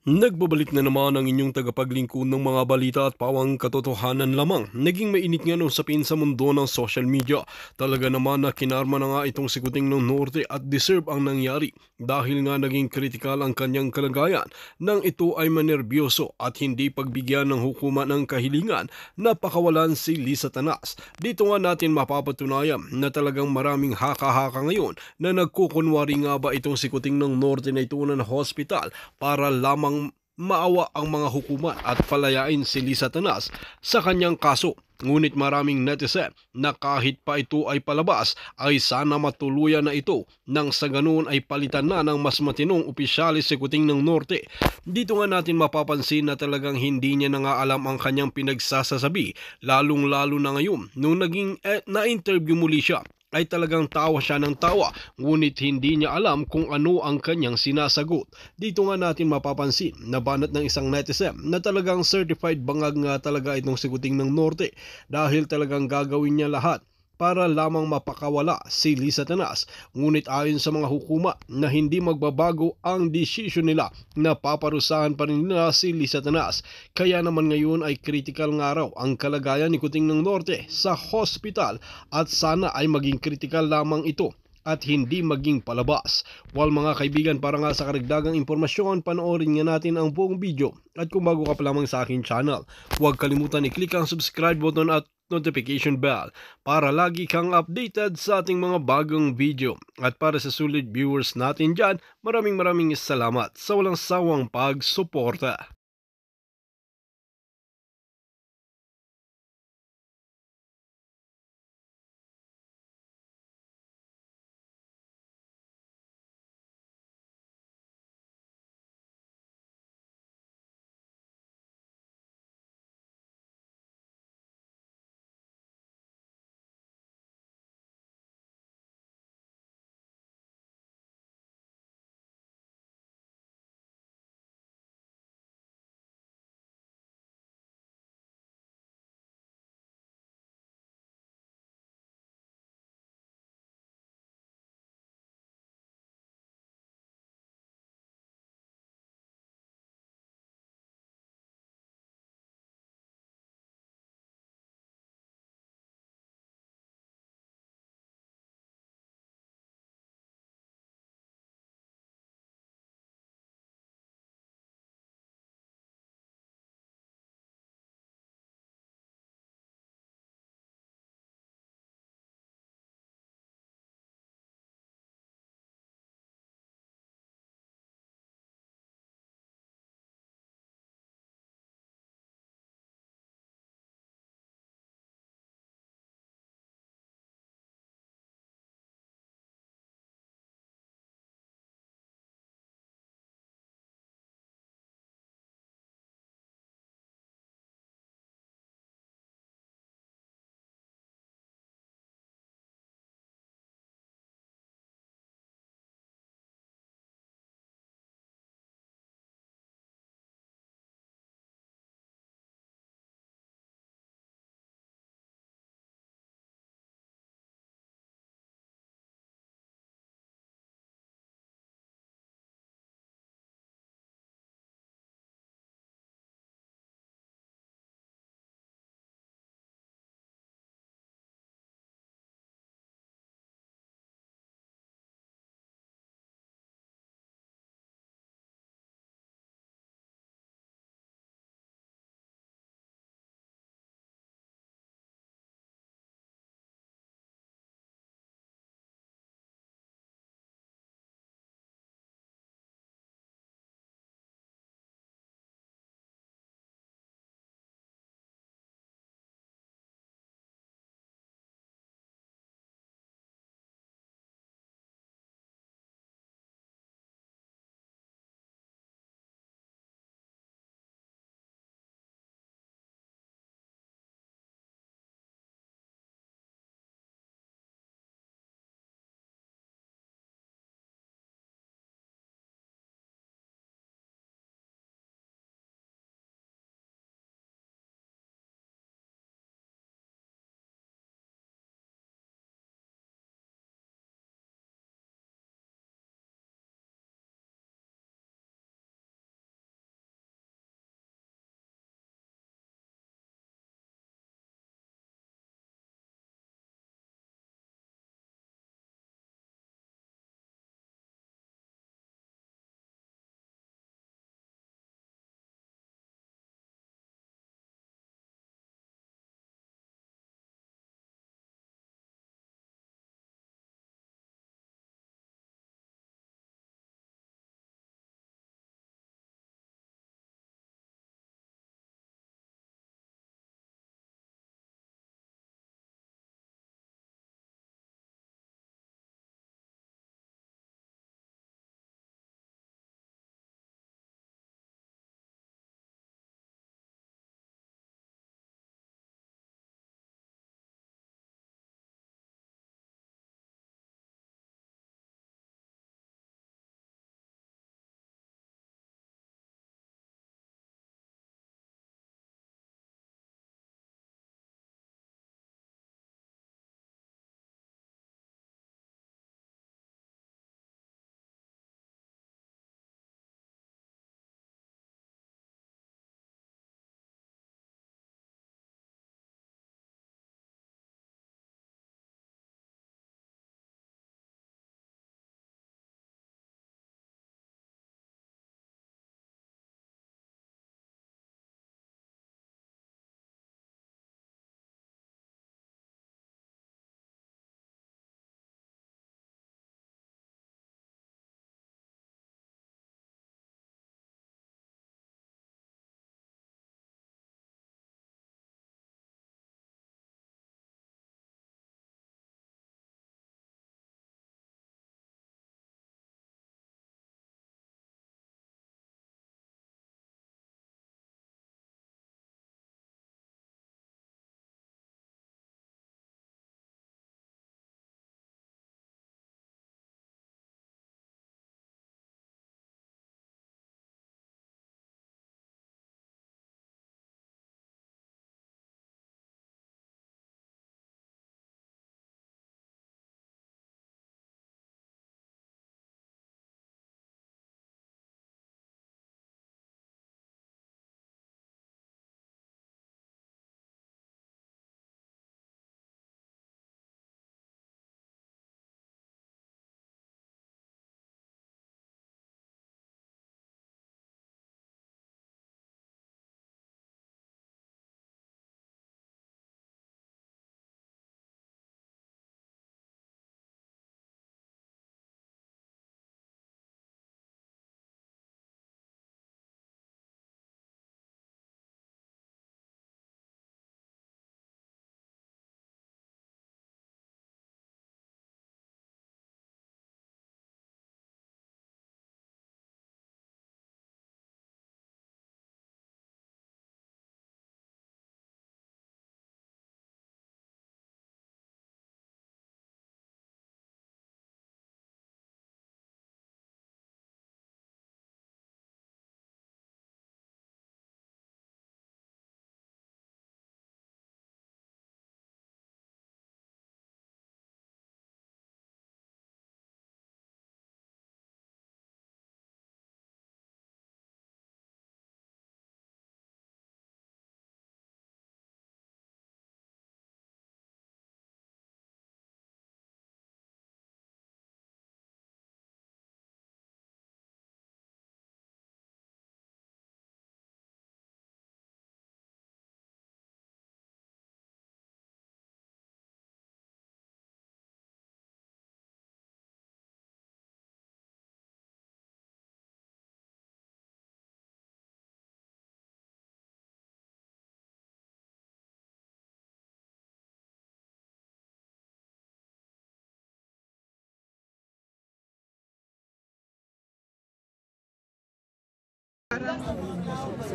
Nagbabalik na naman ang inyong tagapaglingkod ng mga balita at pawang katotohanan lamang. Naging mainit nga ng usapin sa mundo ng social media. Talaga naman na kinarma na nga itong si Kuting ng Norte at deserve ang nangyari dahil nga naging kritikal ang kanyang kalagayan nang ito ay manerbyoso at hindi pagbigyan ng hukuman ng kahilingan na pakawalan si Lisa Tanas. Dito nga natin mapapatunayan na talagang maraming haka-haka ngayon na nagkukunwari nga ba itong si Kuting ng Norte na ito na hospital para lamang maawa ang mga hukuman at palayain si Lisa Tanas sa kanyang kaso. Ngunit maraming netizen na kahit pa ito ay palabas ay sana matuluyan na ito nang sa ganoon ay palitan na ng mas matinong opisyalis si Kuting ng Norte. Dito nga natin mapapansin na talagang hindi niya na nga alam ang kanyang pinagsasasabi, lalong lalo na ngayon nung naging na-interview muli siya ay talagang tawa siya ng tawa, ngunit hindi niya alam kung ano ang kanyang sinasagot. Dito nga natin mapapansin na banat ng isang netizen na talagang certified bangag nga talaga itong si Kuting ng Norte dahil talagang gagawin niya lahat para lamang mapakawala si Lisa Tanas. Ngunit ayon sa mga hukuma na hindi magbabago ang desisyon nila na paparusahan pa rin nila si Lisa Tanas. Kaya naman ngayon ay critical nga raw ang kalagayan ni Kuting ng Norte sa hospital at sana ay maging critical lamang ito at hindi maging palabas. Well mga kaibigan, para nga sa karagdagang impormasyon, panoorin nga natin ang buong video. At kung bago ka pa lamang sa aking channel, huwag kalimutan i-click ang subscribe button at notification bell para lagi kang updated sa ating mga bagong video. At para sa sulit viewers natin dyan, maraming salamat sa walang sawang pagsuporta.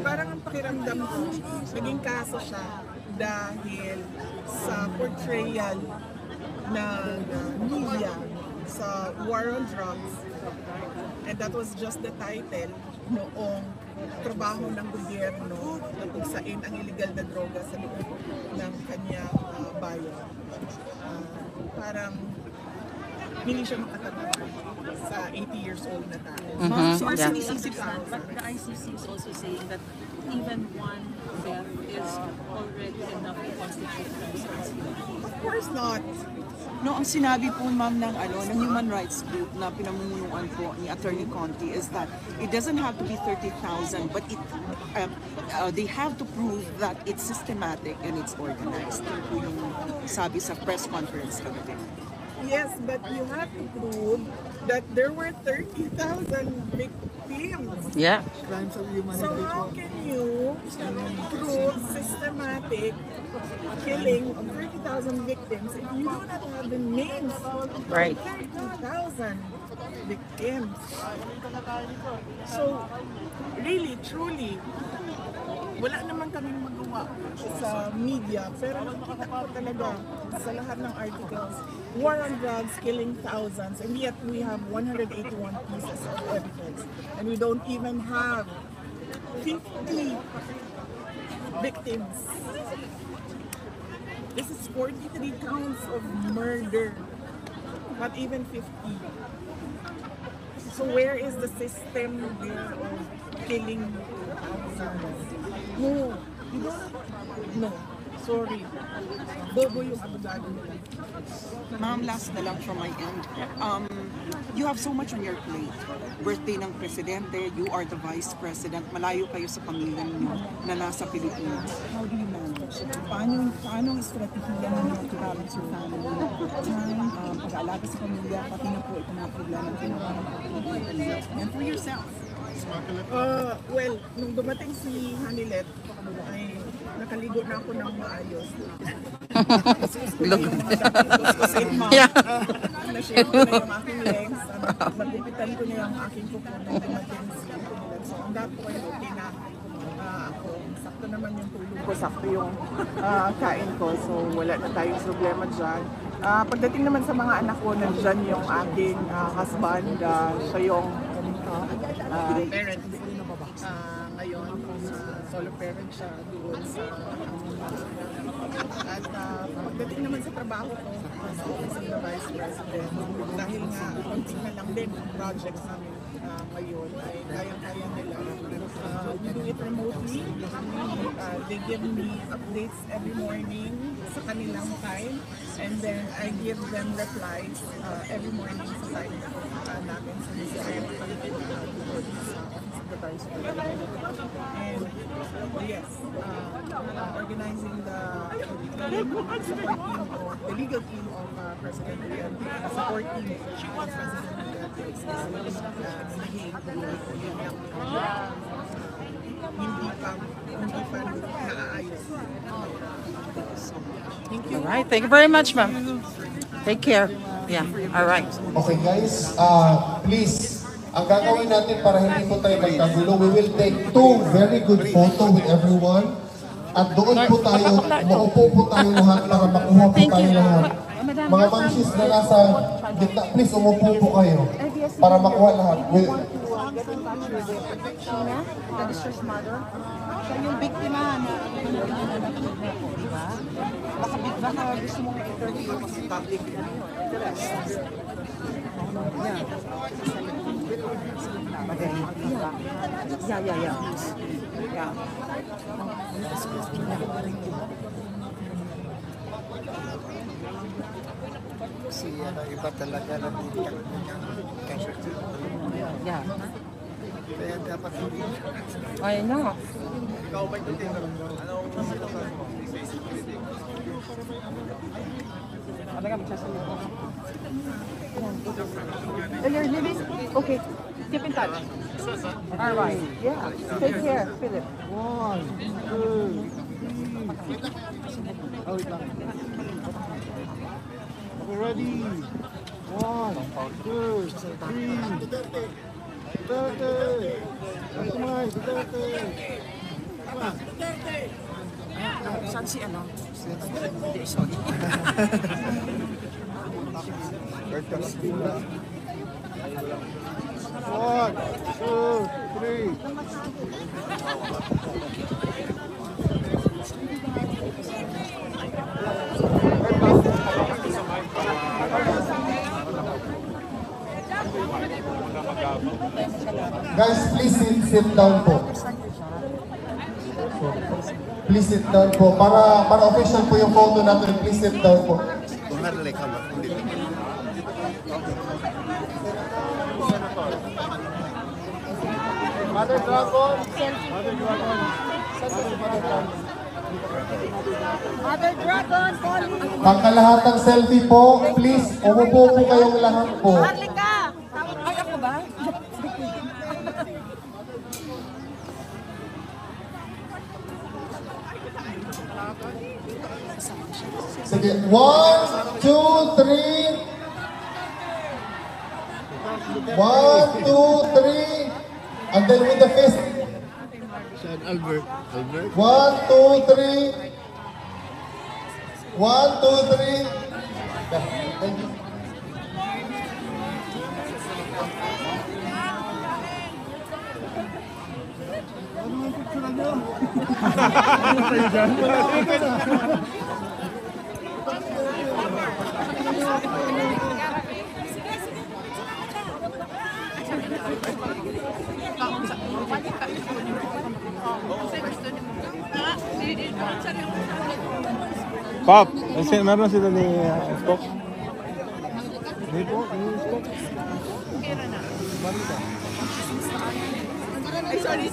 parang ang pakiramdam ko, naging kaso siya dahil sa portrayal ng media sa war on drugs, and that was just the title noong trabaho ng gobyerno na pagsain ang illegal na droga sa loob ng kanyang bayan. Parang hindi siya makatanggap sa 80 years old na tao. Yeah. But the ICC is also saying that even one death is already enough to constitute themselves. Of course not. No, ang sinabi po ma'am ng ng human rights group na pinamumunuan po ni Attorney Conti is that it doesn't have to be 30,000 but they have to prove that it's systematic and it's organized. Yun po yung sabi sa press conference kagabi. Yes, but you have to prove that there were 30,000 victims. Yeah. So how can you prove systematic killing of 30,000 victims if you do not have the names of 30,000 victims? So really, truly, wala naman kaming magawa sa media, pero nakita ko talaga sa lahat ng articles, war on drugs killing thousands, and yet we have 181 pieces of evidence, and we don't even have 50 victims. This is 43 counts of murder, not even 50. So where is the system there of killing thousands? No, you don't. No, sorry. Bobo yung abogado nila. Ma'am, last na lang from my end. You have so much on your plate. Birthday ng presidente, you are the vice president, malayo kayo sa pamilya niyo na nasa Pilipinas. How do you manage? Paano ang estratehiya ninyo to balance your family time, pag-aalaga sa pamilya, pati na po itong mga problema na ginawa ng pamilya, and for yourself? Well, nung dumating si Hanilet, ay nakaligo na ako ng maayos. Look. Yeah. Na-share ko na yung aking legs, magpipitan ko na yung aking kuko nung dumating si Hanilet. So, ang dapat ko ay okay na ako. Sakto naman yung tulog ko, sakto yung kain ko. So, wala na tayong problema dyan. Pagdating naman sa mga anak ko, nandyan yung aking husband. Siya yung parent. Ngayon, solo parent siya doon sa at pagdating naman sa trabaho ko sa office ng Vice President, dahil nga konti na lang din projects namin ngayon ay kayang-kaya nila. We do it remotely. They give me updates every morning sa kanilang time, and then I give them replies every morning sa time namin sa Israel the Vice President. And yes, organizing the legal team of President Duterte, the support team of President Duterte is hindi pa naaayos. Thank you. All right. Thank you very much, ma'am. Take care. Yeah. All right. Okay guys, please, ang gagawin natin para hindi po tayo magkagulo, we will take 2 very good photo with everyone. At doon po tayo, maupo po tayo lahat para makuha po tayo lahat. Mga mangsis na nasa gitna, please umupo po kayo para makuha lahat. Sheena, the distressed mother, siya yung biktima na diba? Baka gusto mong interview kasi public na yun. Yeah. Kasi iba talaga nandito. Yeah. Kaya dapat hindi. I know. You're leaving? Okay. Keep in touch. All right. Yeah. Take care, Philip. 1, 2, 3. Oh, wait lang. Okay, ready? 1, 2, 3. Duterte! Duterte! Saan si ano? Hindi, sorry. One, two, three. Guys, please sit down po. Please sit down po. Para official po yung photo natin, please sit down po. Mother Dragon. Mother Dragon. Pangkalahatang selfie po, please. Umupo po kayong lahat po. Ay, ako ba? Sige, 1, 2, 3. 1, 2, 3. And then with the fist. Albert. 1, 2, 3. 1, 2, 3. Thank you. Pop, meron sila ni Spock. Hindi po, ni Spock. Ay, sorry.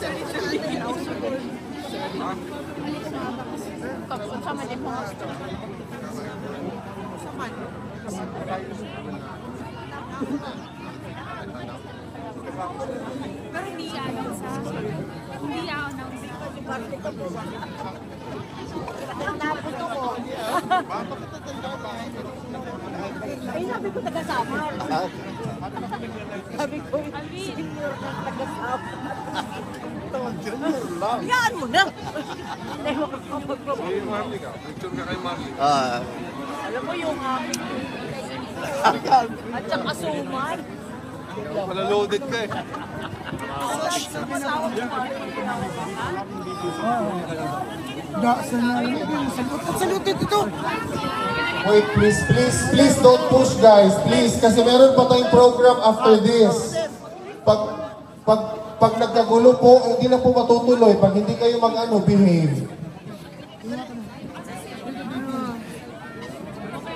Pero hindi ako sa... Hindi ako nang... Ay, sabi ko taga-sama. Sabi ko, taga-sama. Yan mo na. Alam mo yung at saka sumay. Loaded ka eh. Salutin ito. Wait, please don't push guys, please. Kasi meron pa tayong program after this. Pag nagkagulo po, hindi na po matutuloy. Pag hindi kayo behave.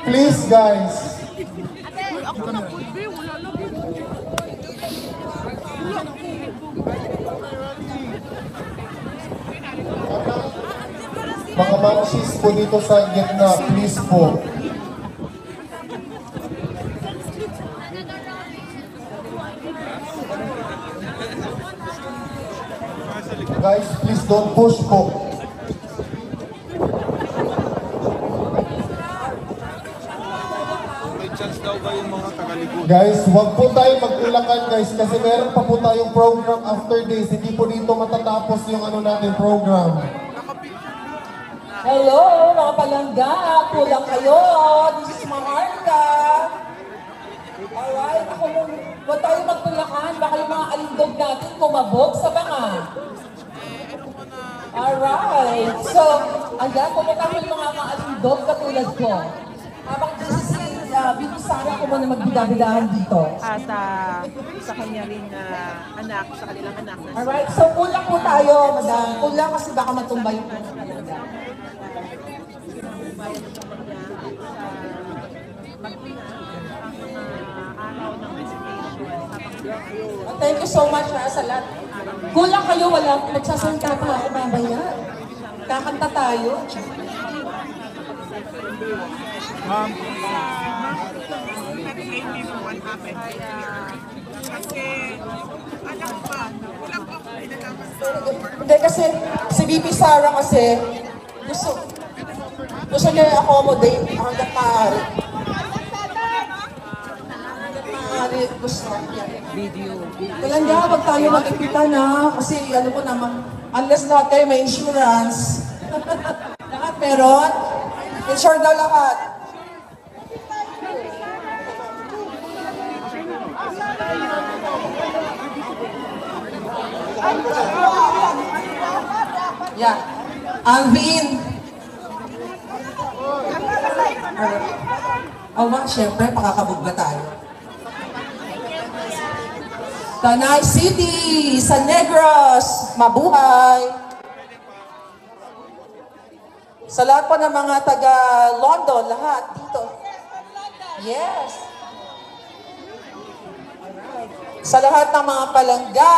Please guys. Mga mamsis po dito sa gitna, please po. Guys, please don't push po. May chance daw ba yung mga tagalikod? Guys, wag po tayo mag-ulakan guys kasi meron pa po tayong program after this. Hindi po dito matatapos yung natin program. Hello, mga palangga. Kulang kayo. This is Maharka. Alright, ako muna. Huwag tayo magtulakan. Baka yung mga alindog natin kumabog sa banga. Alright. So, ayan, pumunta ko yung mga alindog katulad ko. Habang si Beauty Sara ko muna magbidabidahan dito. At sa kanya rin anak, sa kanilang anak. Alright, so kulang po tayo, madam. Kulang kasi baka matumba yung Thank you so much sa lahat. Kulang kayo, wala. Magsasalita pa ako mamaya. Kakanta tayo. Ma'am. Maybe for what happened here. Kasi, alam pa, kulang pa ako pinalaman sa Hindi kasi, si BP Sara kasi, gusto niya i-accommodate hanggang maaari. Hanggang maaari, gusto niya. Kaya nga, wag tayo magkikita na. Kasi ano po naman, unless lahat kayo may insurance. Lahat meron? Insure daw lahat. Yeah. Alvin. Awa, syempre, pakakabugla tayo. Tanay City, San Negros, mabuhay. Sa lahat pa ng mga taga London, lahat dito. Yes. Sa lahat ng mga palangga,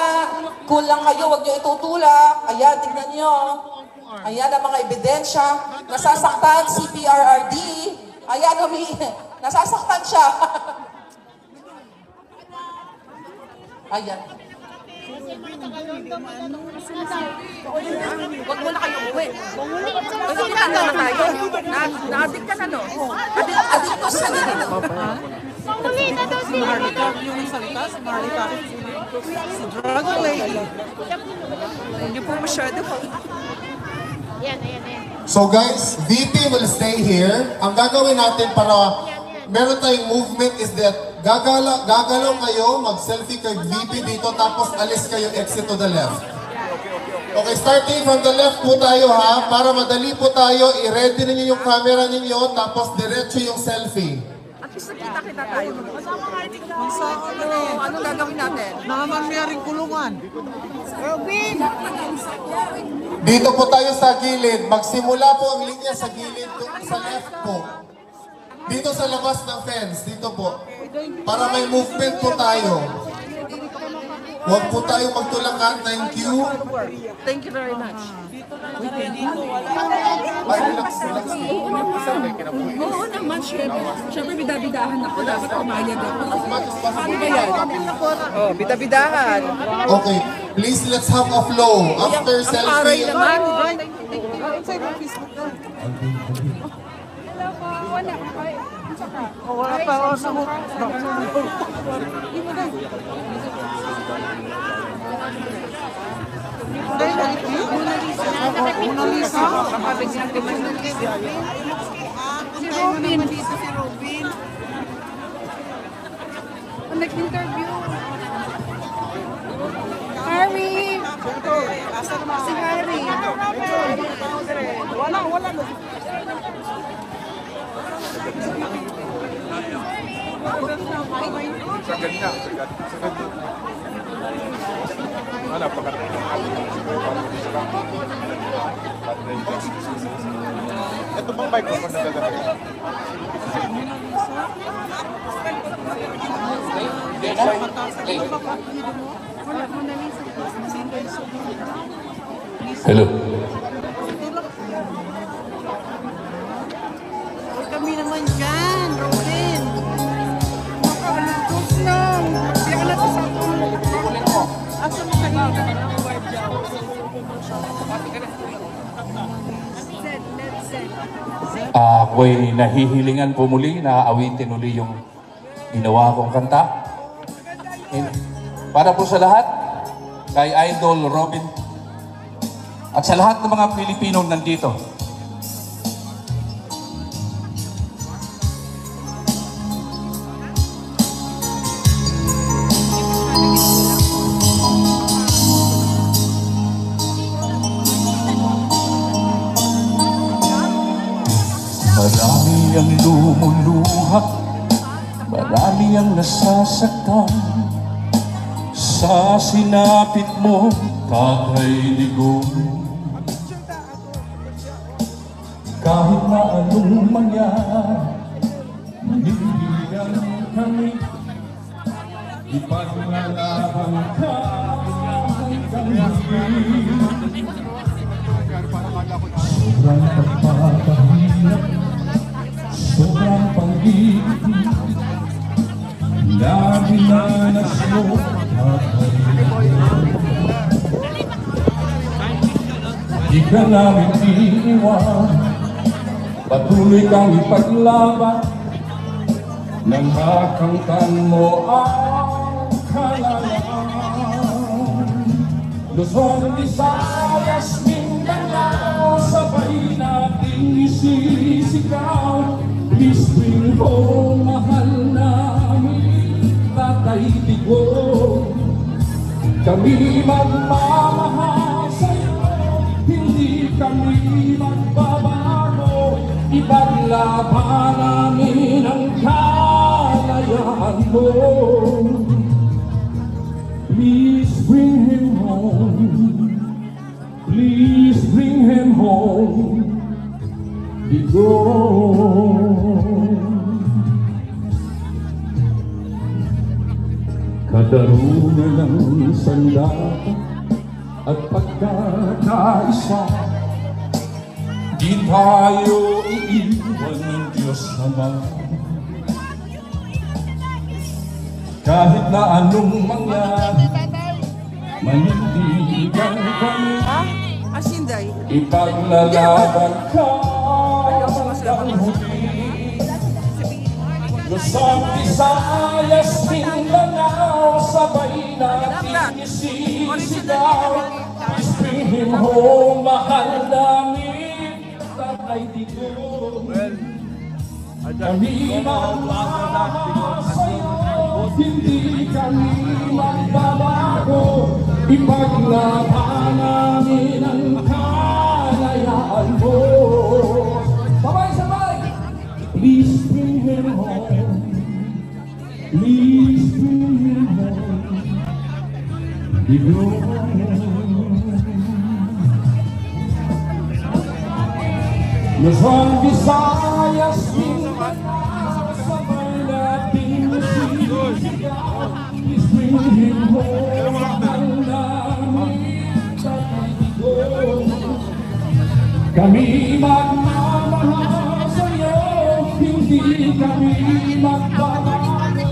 kulang kayo, huwag nyo itutulak. Ayan, tignan nyo. Ayan ang mga ebidensya. Nasasaktan si PRRD. Ayan, nasasaktan siya. Ayan. Huwag mo na kayo uwi. Magkikita na tayo. Na-addict ka na, no? Addict ko sa ganito. Mahuli na daw sila. Yung salita, si Marika. Si drug lady. Hindi po masyado. Yan, ayan, ayan. So guys, VP will stay here. Ang gagawin natin para meron tayong movement is that gagalaw kayo, mag-selfie kay VP dito, tapos alis kayo, exit to the left. Okay, starting from the left po tayo ha, para madali po tayo, i-ready ninyo yung camera ninyo, tapos diretso yung selfie. At least nakita-kita tayo. Ano gagawin natin? Naman mayroong kulungan. Robin! Dito po tayo sa gilid, magsimula po ang linya sa gilid, sa left po. Dito sa labas ng fence, dito po. Para may movement po tayo. Huwag po tayo magtulungan. Thank you. Thank you very much. Ay, relax. Oo naman, syempre bidabidahan ako. Dapat pumayag ako. Paano ba yan? Oh, bidabidahan. Okay, please let's have a flow. After selfie. Wala pa ako sa Mona Lisa? Si Robin. Nag-interview. Harry! Si Harry. Wala. Ito bang microphone na gagawin? Hello. Kami naman dyan, Robin. Makabalagos lang. Kaya ka natin sa Asa mo kanina? Ako'y nahihilingan po muli na awitin uli yung ginawa kong kanta. Para po sa lahat, kay Idol Robin, at sa lahat ng mga Pilipino nandito. Marami ang lumuluha, marami ang nasasaktan sa sinapit mo, Tatay Digong. Kahit na anong mangyari, manindigan kami, ipaglalaban ka hanggang huli. Sobrang pagpapahirap, sobrang pag-ibig na minanas mo, Tatay Digong. Di ka namin iiwan, patuloy kang ipaglaban, nang makangtan mo ang kalayaan. Luzon, Visayas, Mindanao, sabay nating isisigaw. Please bring home, mahal namin Tatay Digong. Kami magmamahal sa'yo, hindi kami magbabago. Ipaglaban namin ang kalayaan mo. Please bring him home. Please bring him home. Digong. Kadarungan ng sandata at pagkakaisa, di tayo iiwan ng Diyos naman. Kahit na anong mangyari, manindigan kami, ipaglalaban ka hanggang huli. Luzon, Visayas, Mindanao, sabay natin isisigaw. Please bring him home, mahal namin Tatay Digong. Kami magmamahal sa'yo, hindi kami magbabago. Ipaglaban namin ang kalayaan mo. Sabay-sabay! Please bring him home. Please bring him home. Digong. Luzon, Visayas, Mindanao, sabay natin isisigaw. Please bring him home, mahal namin Tatay Digong. Kami magmamahal sa'yo, hindi kami magbabago.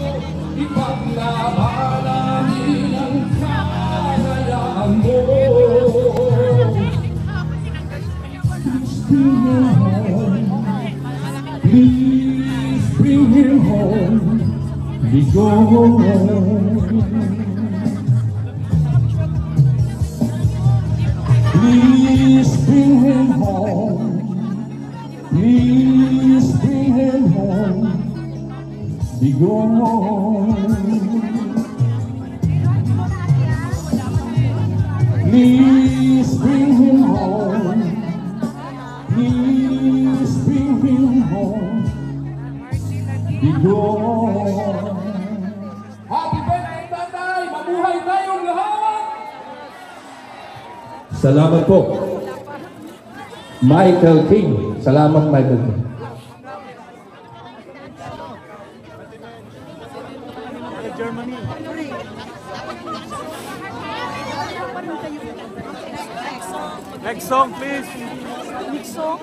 Ipaglaban namin ang kalayaan mo. Please bring him home. Digong. Please bring him home. Please bring him home. Digong. Please bring him home. Please bring him home. Digong. Happy birthday, Tatay! Mabuhay tayong lahat! Salamat po. Michael King. Salamat, Michael King. Next song, please. Next song?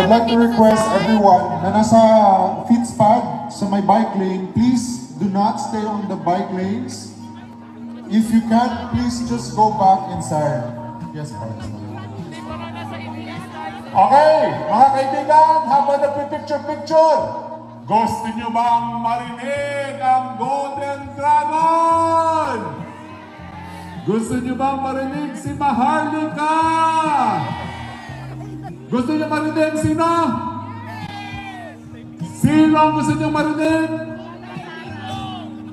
I would like to request everyone na nasa fits pad sa may bike lane, please do not stay on the bike lanes. If you can, please just go back inside. Yes, please. Okay, mga kaibigan, habang nagpipicture-picture, gusto nyo bang marinig ang Golden Dragon? Gusto nyo bang marinig si Maharlika? Gusto nyo marinig sino? Sino ang gusto nyo marinig?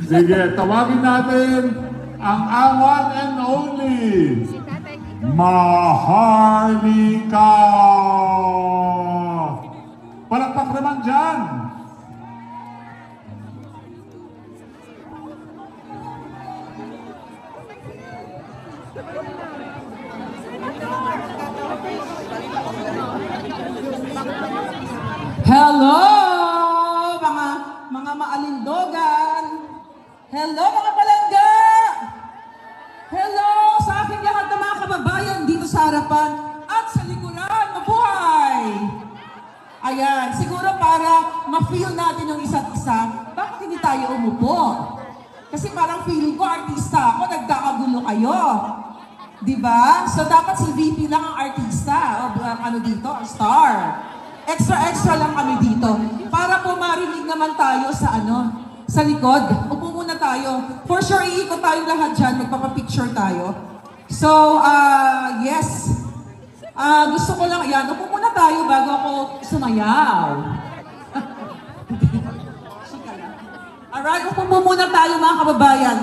Sige, tawagin natin ang one and only Maharlika! Palakpak naman dyan! Hello, mga maalindogan. Hello, mga palangga. Hello sa aking lahat ng mga kababayan dito sa harapan at sa likuran. Mabuhay! Ayan, siguro para ma-feel natin yung isa't isa, bakit hindi tayo umupo? Kasi parang feeling ko, artista ako, nagkakagulo kayo. Diba? So dapat si VP lang ang artista, o ano dito, ang star. Extra lang kami dito. Para po marinig naman tayo sa sa likod. Upo muna tayo. For sure, iikot tayong lahat dyan. Magpapapicture tayo. So, yes. Gusto ko lang, yan, upo muna tayo bago ako sumayaw. Alright, upo muna tayo mga kababayan.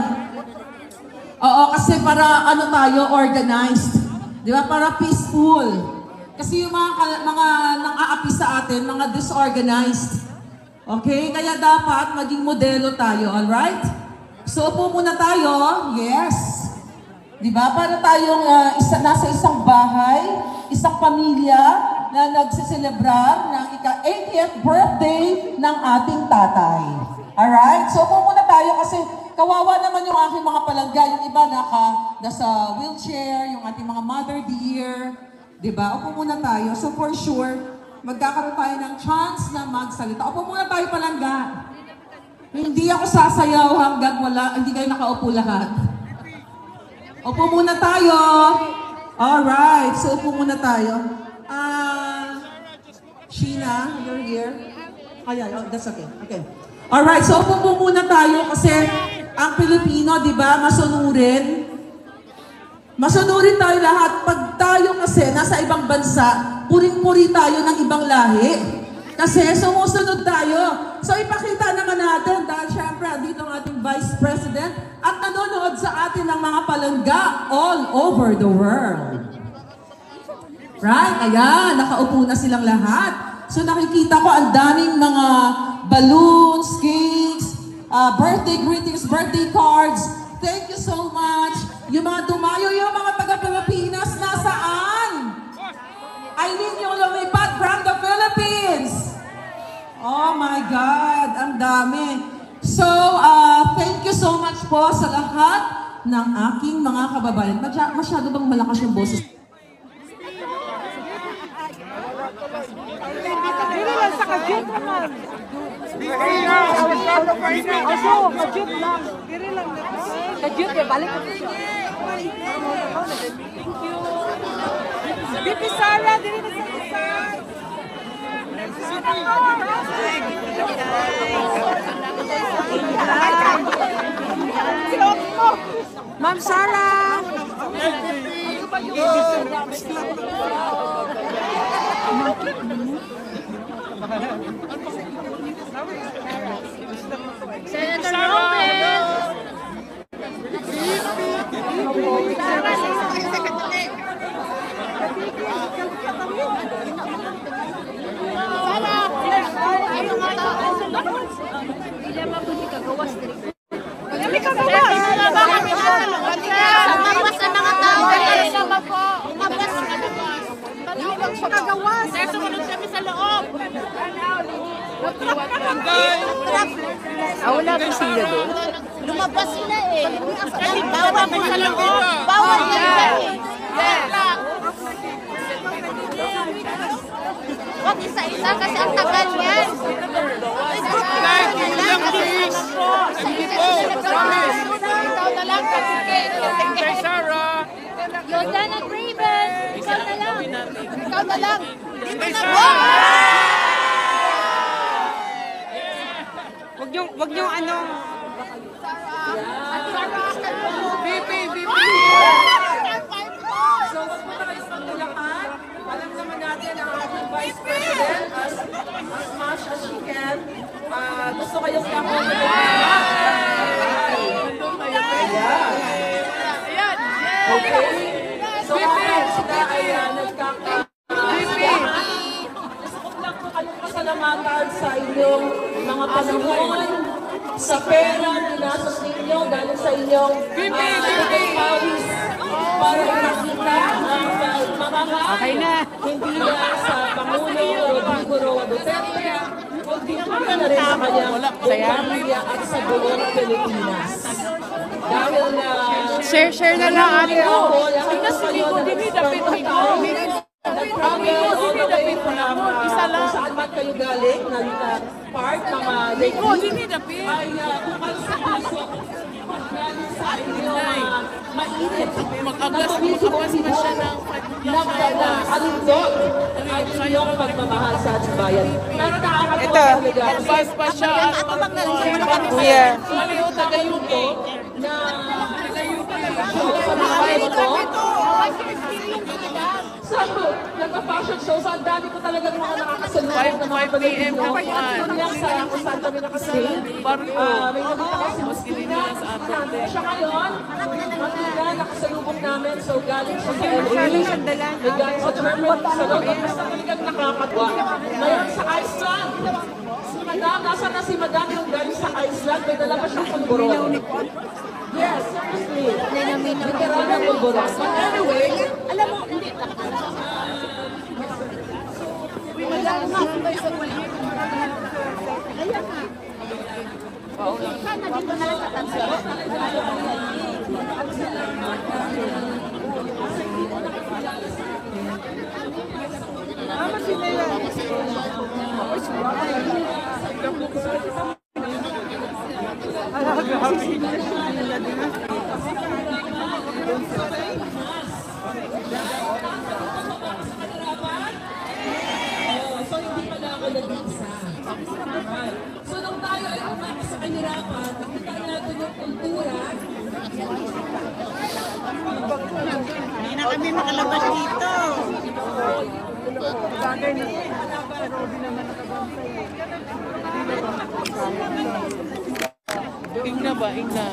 Oo, kasi para tayo, organized. Di ba? Para peaceful. Kasi yung mga nang-aapi sa atin, mga disorganized. Okay? Kaya dapat maging modelo tayo, alright? So, upo muna tayo. Yes. Diba? Para tayong nasa isang bahay, isang pamilya na nagsiselebrar ng ika-80th birthday ng ating tatay. Alright? So, upo muna tayo kasi kawawa naman yung aking mga palangga. Yung iba nasa wheelchair, yung ating mga mother dear. Diba? Upo muna tayo. So for sure, magkakaroon tayo ng chance na magsalita. Upo muna tayo palangga. Hindi ako sasayaw hanggang hindi kayo nakaupo lahat. Upo muna tayo. Alright. So upo muna tayo. Sheena, you're here. That's okay. Okay. Alright. So upo muna tayo kasi ang Pilipino, diba, masunurin. Masunurin tayo lahat. Pag tayo kasi nasa ibang bansa, puring-puri tayo ng ibang lahi. Kasi sumusunod tayo. So ipakita naman natin dahil syempre dito ang ating Vice President at nanonood sa atin ng mga palangga all over the world. Right? Ayan, nakaupo na silang lahat. So nakikita ko ang daming mga balloons, cakes, birthday greetings, birthday cards. Thank you so much. Yung mga dumayo, yung mga taga-Pilipinas, nasaan? I need yung lumipad from the Philippines. Oh my God, ang dami. So, thank you so much po sa lahat ng aking mga kababayan. Masyado bang malakas yung boses? Dili lang sa kajut naman. Kajut lang. Dili lang. Kajut ya, balik ko siya. Thank you. Bibi Sara, dili na sa Ma'am Sara. Senator Robin. Wala po sila doon. Lumabas sila eh. Bawal po sa loob. Bawal na sila eh. Huwag isa-isa kasi ang tagal niyan. Ikaw na lang. Jordan at Raven. Ikaw na lang. Ikaw na lang. Dito na po. Wag yung ano. BP. So, wag mo na kayo pagtulakan. Alam naman natin ang ating Vice President as much as she can. Gusto kayong Okay. So, habang sila ay gusto ko lang po kayong pasalamatan sa inyong mga panahon, sa pera, ginastos ninyo, galing sa inyong pawis para ipakita ang pagmamahal, hindi na sa Pangulo Rodrigo Roa Duterte, kundi na rin sa kanyang pamilya at sa buong Pilipinas. Dahil na Share na lang ate ko. tingnan si Ligo, dimi dapit ko. Isa lang. Saan man kayo galing, na part ng Ligo, dimi dapit. Ay, kukal sa puso. Galing sa inyo, mainit. Nagpapilipos pa siya ng alindot ay inyong pagmamahal sa ating bayan. Pero nakakatawa talaga. Bas pa siya. Yeah. Maliw tagayuto na sa mga bayan ko. So, nagpa-fashion show. So, ang dami ko talagang mga nakakasunod ng mga Pilipino. Kung sa kung saan kami nakastay. May nabita kasi mas Pilipinas sa atin. Siya ngayon, matila nakasalubong namin. So, galing siya sa LA. May galing sa Germany. Sa loob. Basta talagang nakakatwa. Ngayon sa Iceland. Si Madam, nasa na si Madam yung galing sa Iceland. May dala pa siyang pulburon. Yes, seriously. Literal na pulburon. But anyway, alam mo, hindi. Sana dito na lang sa tanso. So, hindi pala ako nag-isa. So, nung tayo ay umakas sa kanirapan, nakita natin yung kultura. Hindi na kami makalabas dito. Ingna ba? Ingna.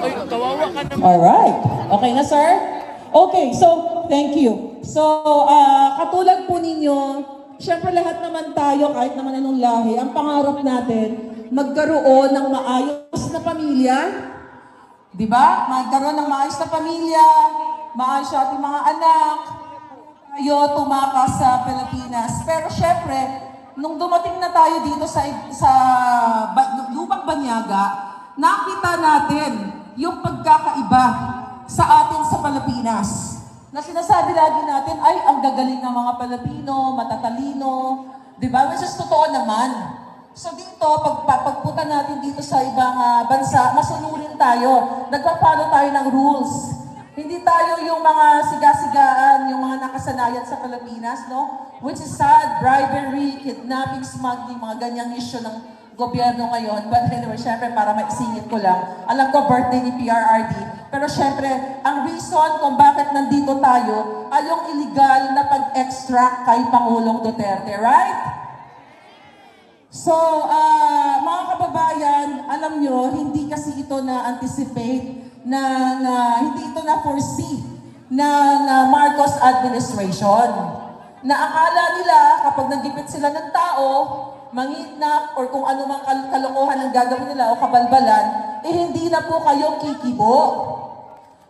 Ay, kawawa ka naman. Alright. Okay na, sir? Okay, so, thank you. So, katulad po ninyo, syempre lahat naman tayo, kahit naman anong lahi, ang pangarap natin, magkaroon ng maayos na pamilya. Diba? Magkaroon ng maayos na pamilya, maayos sa ating mga anak, tayo tumakas sa Pilipinas. Pero syempre, nung dumating na tayo dito sa Lupang Banyaga, nakita natin yung pagkakaiba sa atin sa Pilipinas. Na sinasabi lagi natin, ay, ang gagaling ng mga Pilipino, matatalino, di ba? Which is totoo naman. So dito, pagpunta natin dito sa ibang bansa, masunurin tayo. Nagpapalo tayo ng rules. Hindi tayo yung mga siga-sigaan, yung mga nakasanayan sa Pilipinas, no? Which is sad, bribery, kidnapping, smuggling, mga ganyang issue ng gobyerno ngayon. But anyway, syempre, para maisingit ko lang, alam ko birthday ni PRRD, pero syempre, ang reason kung bakit nandito tayo ay yung illegal na pag-extract kay Pangulong Duterte, right? So, mga kababayan, alam nyo, hindi kasi ito na-anticipate, hindi ito na-foresee ng Marcos administration. Na akala nila, kapag nagipit sila ng tao, mangitnak, or kung ano mang kalokohan ang gagawin nila o kabalbalan, hindi na po kayo kikibo.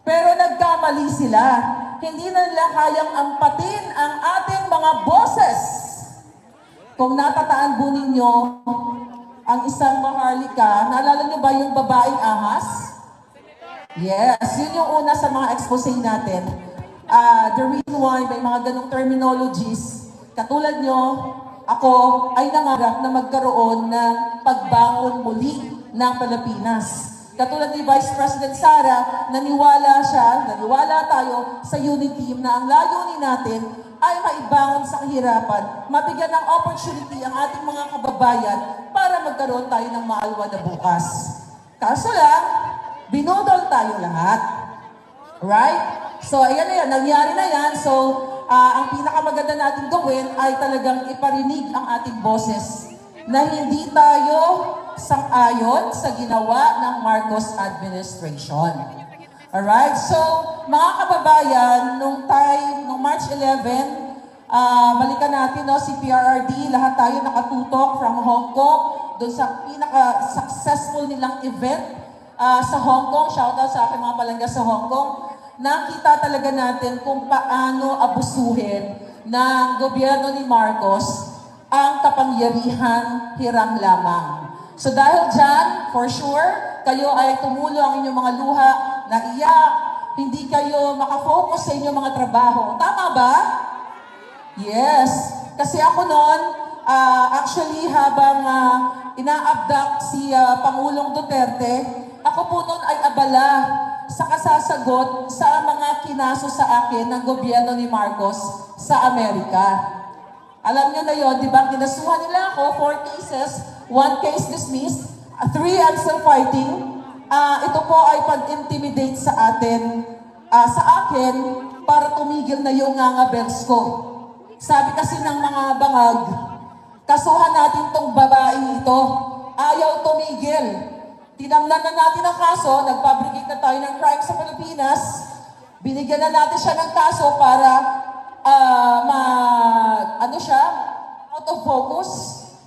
Pero nagkamali sila. Hindi na nila kayang ampatin ang ating mga boses. Kung natataan po ninyo ang isang maharlika, naalala niyo ba yung babaeng ahas? Yes, yun yung una sa mga expose natin. The reason why may mga ganong terminologies, katulad nyo, ako ay nangarap na magkaroon ng pagbangon muli ng Pilipinas. Katulad ni Vice President Sara, naniwala tayo sa unity team na ang layunin natin ay maibangon sa kahirapan, mabigyan ng opportunity ang ating mga kababayan para magkaroon tayo ng maalwa na bukas. Kaso lang, binudol tayo lahat. Right? So, ayan na yan. Nangyari na yan. So, ang pinakamaganda natin gawin ay talagang iparinig ang ating boses na hindi tayo sang-ayon sa ginawa ng Marcos administration. Alright? So, mga kababayan, nung March 11, balikan natin, no, si PRRD, lahat tayo nakatutok from Hong Kong, doon sa pinaka-successful nilang event sa Hong Kong. Shoutout sa aking mga palangga sa Hong Kong. Nakita talaga natin kung paano abusuhin ng gobyerno ni Marcos ang kapangyarihan hirang lamang. So dahil dyan, for sure, kayo ay tumulo ang inyong mga luha, naiyak, hindi kayo makafocus sa inyong mga trabaho. Tama ba? Yes. Kasi ako noon, actually habang ina-abduct si Pangulong Duterte, ako po noon ay abala sa kasasagot sa mga kinaso sa akin ng gobyerno ni Marcos sa Amerika. Alam nyo na yun, di ba? Kinasuhan nila ako, 4 cases, 1 case dismissed, 3 I'm still fighting. Ito po ay pag-intimidate sa akin para tumigil na yung ngangabels ko. Sabi kasi ng mga bangag, kasuhan natin tong babae ito, ayaw tumigil. Tinamnan na natin ang kaso, nag-fabricate na tayo ng crime sa Pilipinas, binigyan na natin siya ng kaso para out of focus,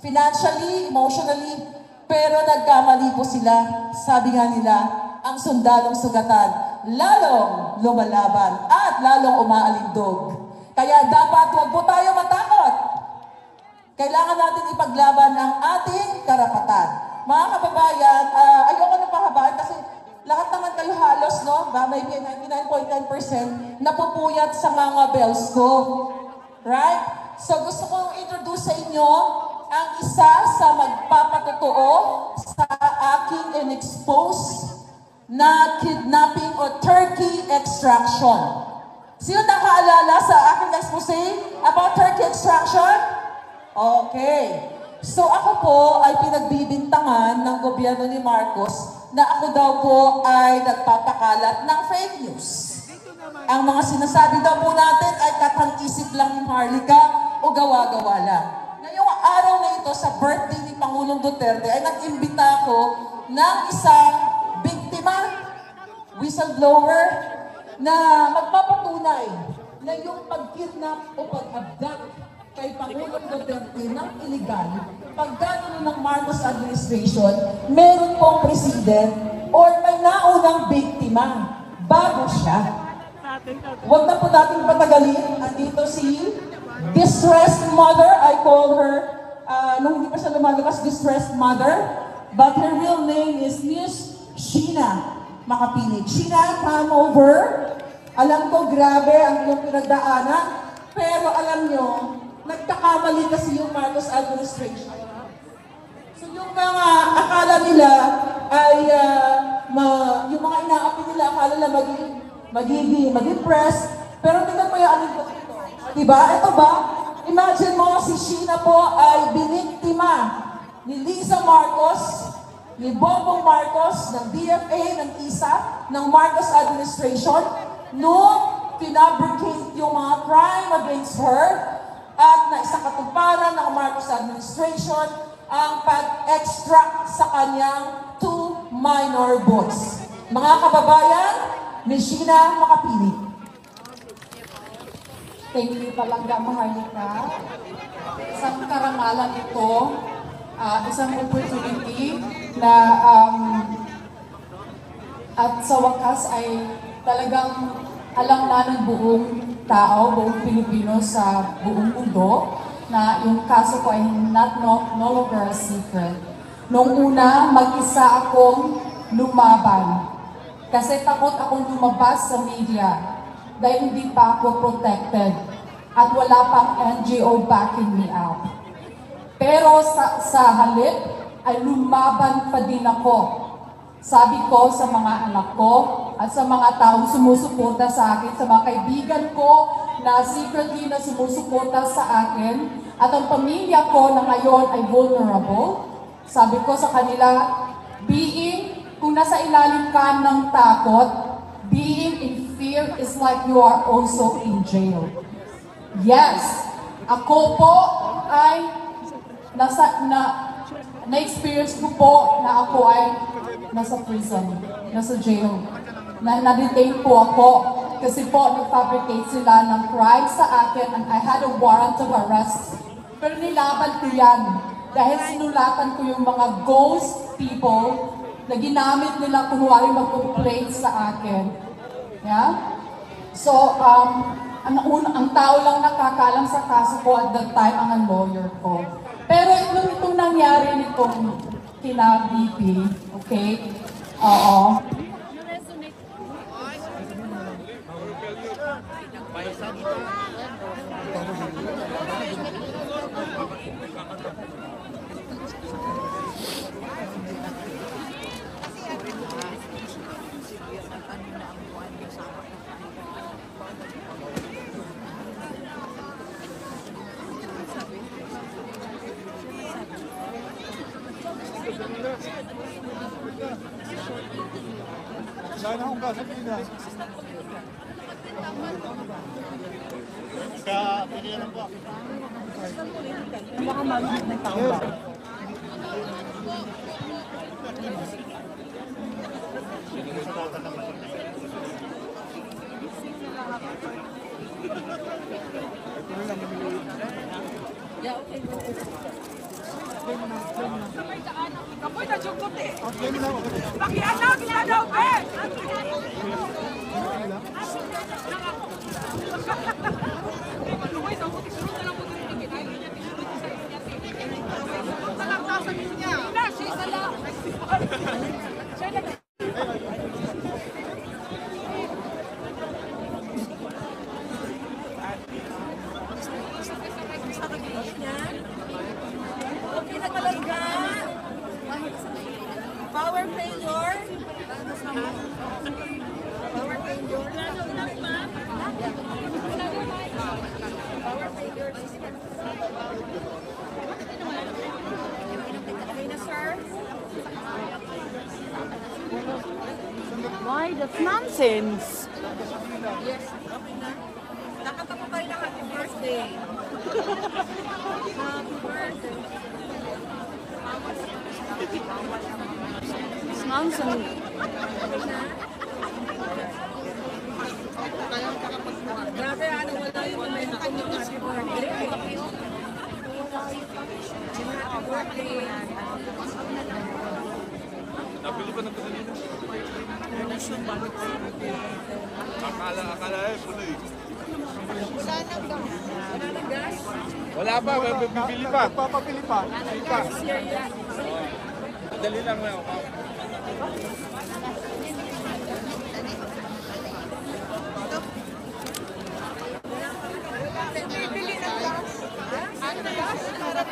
financially, emotionally, pero nagkamali po sila. Sabi nga nila, ang sundalong sugatan, lalong lumalaban at lalong umaalindog. Kaya dapat huwag po tayo matakot. Kailangan natin ipaglaban ang ating karapatan. Mga kababayan, ayoko na pahabaan kasi lahat naman kayo halos, no? Maybe 99.9% napupuyat sa mga bells ko. Right? So gusto kong introduce sa inyo ang isa sa magpapatotoo sa aking in-expose na kidnapping o turkey extraction. Sino nakaalala sa aking expose about turkey extraction? Okay. So ako po ay pinagbibintangan ng gobyerno ni Marcos na ako daw po ay nagpapakalat ng fake news. Ang mga sinasabi daw po natin ay katang-isip lang ni Marlica o gawa-gawa lang. Ngayong araw na ito sa birthday ni Pangulong Duterte ay nag-imbita ko ng isang biktima, whistleblower, na magpapatunay na yung pag-kidnap o pag-abduct kay Pangulong Duterte ng illegal, pagkano ng Marcos administration, meron pong president or may naunang biktima bago siya. Huwag na po natin patagalin. Andito si distressed mother, I call her, nung hindi pa siya lumalabas, distressed mother, but her real name is Miss Sheena Makapinig. Sheena, come over. Alam ko, grabe ang iyong pinagdaanan, pero alam nyo, nagkakamali kasi yung Marcos administration. So yung mga akala nila ay, yung mga inaapi nila, akala nila mag-impress, pero tingnan mo yung alin ko ito. Diba? Ito ba? Imagine mo, si Sheena po ay biniktima ni Liza Marcos, ni Bongbong Marcos, ng DFA, ng ISA, ng Marcos administration, nung pinabricate yung mga crime against her, at naisakatuparan ng Marcos administration ang pag-extract sa kanyang 2 minor boys. Mga kababayan, Ms. Sheena Makapinig. Thank you Palangga Maharlika. Isang karangalan ito, isang opportunity na at sa wakas ay talagang alam na ng buong tao, buong Pilipino sa buong mundo na yung kaso ko ay no longer a secret. Noong una, mag-isa akong lumaban. Kasi takot akong lumabas sa media dahil hindi pa ako protected at wala pang NGO backing me out. Pero sa halip ay lumaban pa din ako. Sabi ko sa mga anak ko at sa mga taong sumusuporta sa akin, sa mga kaibigan ko na secretly na sumusuporta sa akin, at ang pamilya ko na ngayon ay vulnerable, sabi ko sa kanila, kung nasa ilalim ka ng takot, being in fear is like you are also in jail. Yes, ako po ay na-experience ko po na ako ay nasa prison, nasa jail. Na-detain po ako kasi po nag-fabricate sila ng crime sa akin and I had a warrant of arrest. Pero nilaban ko yan dahil sinulatan ko yung mga ghost people na ginamit nila kunwari mag-complain sa akin. Yeah? So, ang tao lang nakakalam sa kaso ko at that time ang lawyer ko. Pero itong nangyari nitong kina BP, okay? Oo. Sana akong kasabihin. Kaya lang po. Baka mag-hit ng tao ba? Yeah, okay. Kapoy na jugod eh. Pakiana, ginadaw eh. Power failure. Power failure. Power failure. Okay na, sir? Why? That's nonsense. Yes, okay na. Nakatapo kayo ng happy birthday. Happy birthday. It's nonsense. Grabe, ano, wala yung momentum yung happy birthday. Happy birthday. Nabili pa na ito kanina. Akala eh, puno eh. Wala nang gas. Wala pa, bibili pa. Papabili pa. Madali lang na ako. Bibili ng gas. Ano na gas? Para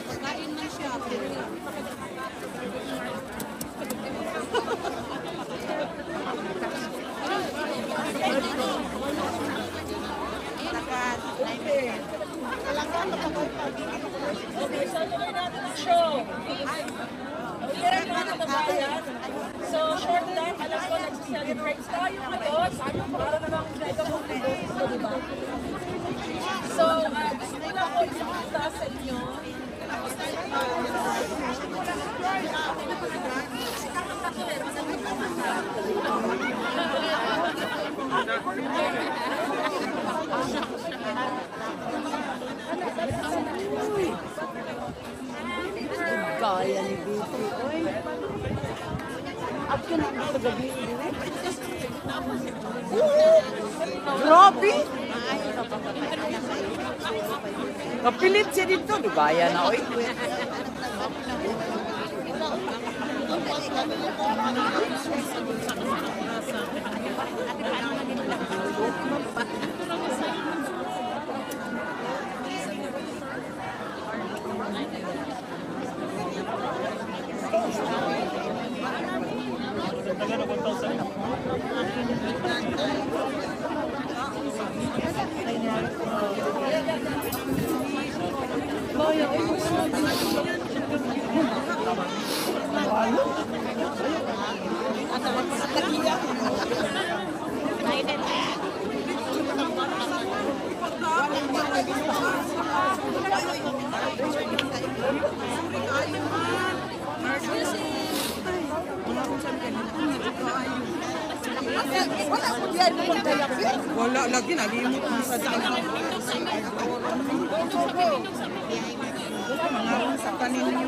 sa kain na siya. Okay, so tuloy natin ang show. Hirap mga natabayan. So, short lang, alam ko nag-celebrate tayo ngayon. Para namang mega motivation ko, diba? So, gusto ko lang po isipita sa inyo. Kaya ni BP. Uy. At ka na sa gabi. Grabe! Kapilit siya dito. Dugaya na, oy. Wala lagi, nalimot mo sa mga sa kanin niyo.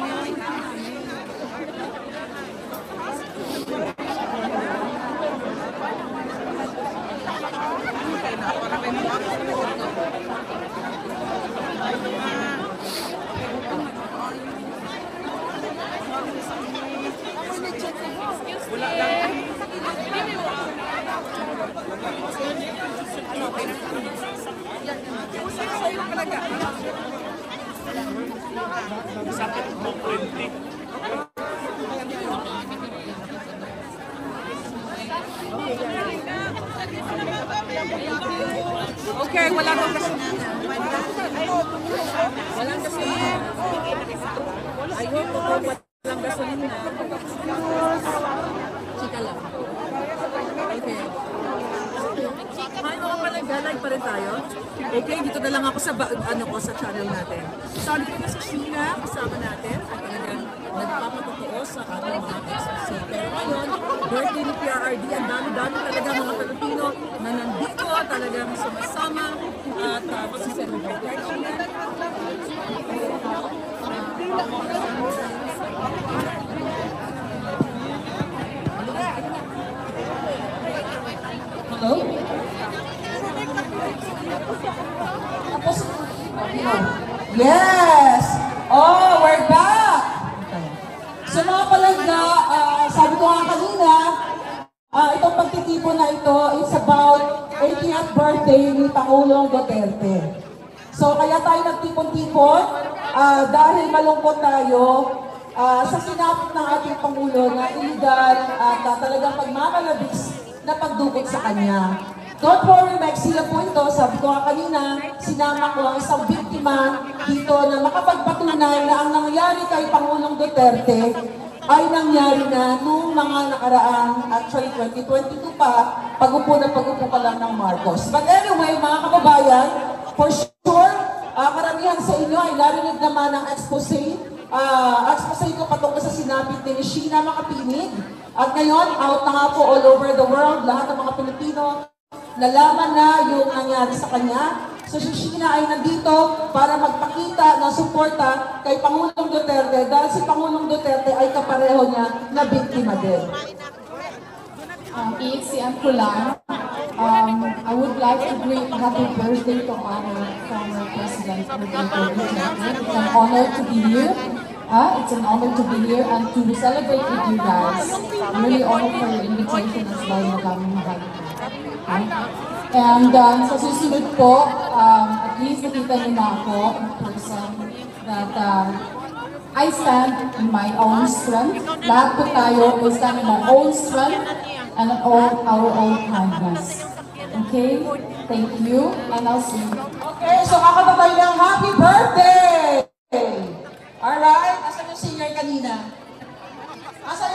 Wala lang. Okay, wala akong kasi. Walang kasi. Ayun po, walang gasolina. Chika lang. Okay. Hi mga palangga, live pa rin tayo. Okay, dito na lang ako sa sa channel natin. Sabi ko na sa Sheena, kasama natin at talagang nagpapatotoo sa ating mga exercise. Pero ngayon, birthday ni PRRD, ang dami-dami talaga mga Pilipino na nandito talagang sumasama at mag-celebrate. Hello? Yes! Oh, we're back! So mga palangga, sabi ko nga kanina, itong pagtitipon na ito is about 80th birthday ni Pangulong Duterte. So kaya tayo nagtipon-tipon dahil malungkot tayo sa sinapit ng ating Pangulo na illegal at talagang pagmamalabis na pagdukot sa kanya. Don't worry, Mexila po ito. Sabi ko nga kanina, sinama ko ang isang biktima dito na makapagpatunay na ang nangyari kay Pangulong Duterte ay nangyari na noong mga nakaraang, actually 2022 pa, pag-upo pa lang ng Marcos. But anyway, mga kababayan, for sure, karamihan sa inyo ay narinig naman ang expose ko patungkol sa sinapit ni Sheena Makapinig. At ngayon, out na nga po all over the world, lahat ng mga Pilipino, nalaman na yung nangyari sa kanya. So si Sheena ay nandito para magpakita ng suporta kay Pangulong Duterte dahil si Pangulong Duterte ay kapareho niya na biktima din. EXCM ko lang. I would like to greet happy birthday to our former President Rodrigo Duterte. It's an honor to be here. It's an honor to be here and to celebrate with you guys. I'm really honored for your invitation as well, Madam Invite. And sa susunod po, at least nakita niyo na ako in person that I stand in my own strength. Lahat po tayo, we stand in my own strength and our own kindness. Okay? Thank you, and I'll see you. Okay, so kakanta tayo ng happy birthday! Alright, asan yung singer kanina? Asan